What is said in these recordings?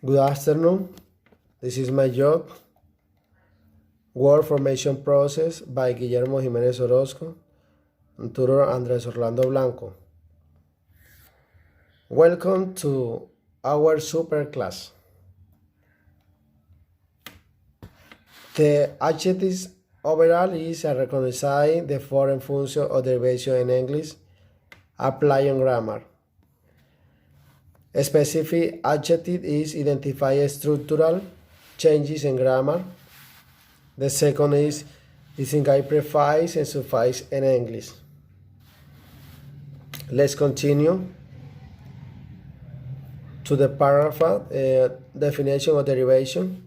Good afternoon. This is my job. Word formation process by Guillermo Jiménez Orozco and tutor Andres Orlando Blanco. Welcome to our super class. The adjectives overall is recognizing the foreign function of derivation in English, applying grammar. A specific adjective is identify structural changes in grammar. The second is distinguish prefix and suffix in English. Let's continue to the paragraph definition of derivation.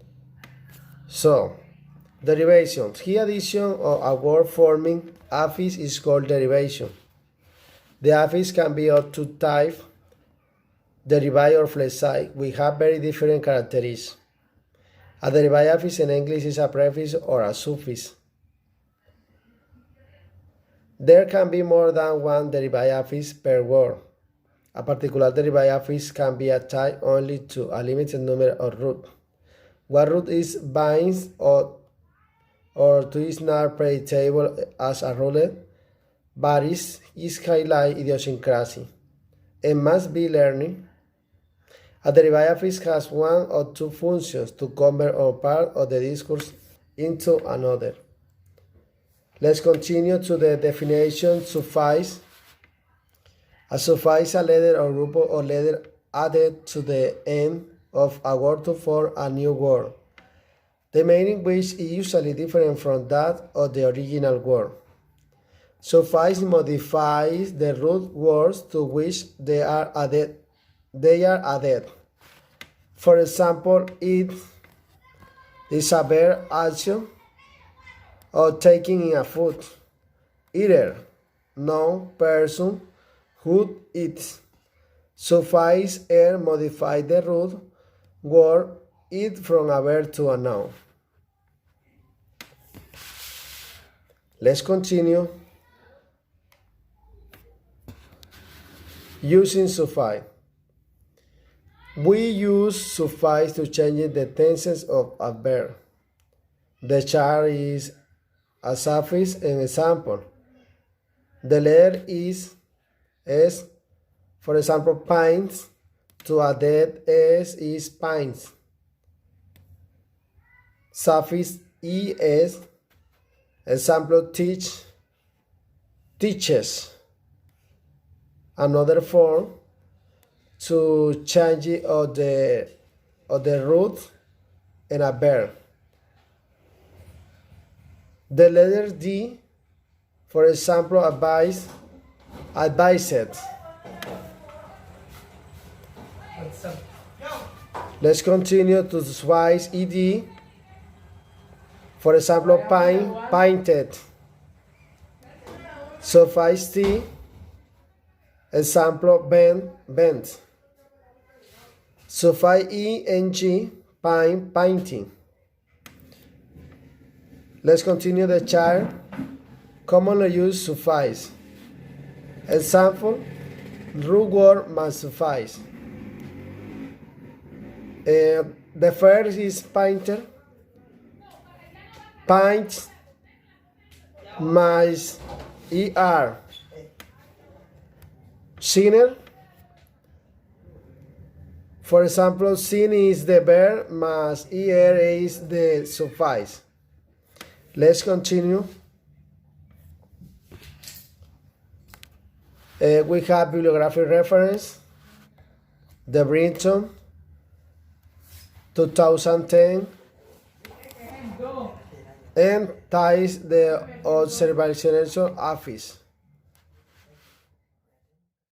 So, derivation. Here addition of a word forming affix is called derivation. The affix can be of two types, derived or flexi. We have very different characteristics. A derived affix in English is a prefix or a suffix. There can be more than one derived affix per word. A particular derived affix can be attached only to a limited number of roots. One root is binds or to is not predictable as a rule, but is highlight idiosyncrasy and must be learned. A derived affix has one or two functions to convert one part of the discourse into another. Let's continue to the definition suffix. A suffix is a letter or group of letters added to the end of a word to form a new word, the meaning which is usually different from that of the original word. Suffix modifies the root words to which they are added. For example, eat is a verb action or taking in a food. Eater, noun, person, who eats. Suffix er modify the root word eat from a verb to a noun. Let's continue. Using suffix. We use suffix to change the tenses of a verb. The child is a suffix an example. The letter is, for example, pines, to a dead is pines. Suffix es, example, teaches. Another form to change it of the root in a verb. The letter D, for example, advised. Let's continue to suffix ed. For example, painted. Suffix t. Example, bent. Suffix eng, painting. Let's continue the child. Commonly used suffix. Example, root word must suffice. The first is painter. Paint must er. Sinner. For example, sin is the verb, must er is the suffix. Let's continue. We have bibliographic reference. Derivation, 2010. And ties the observation office.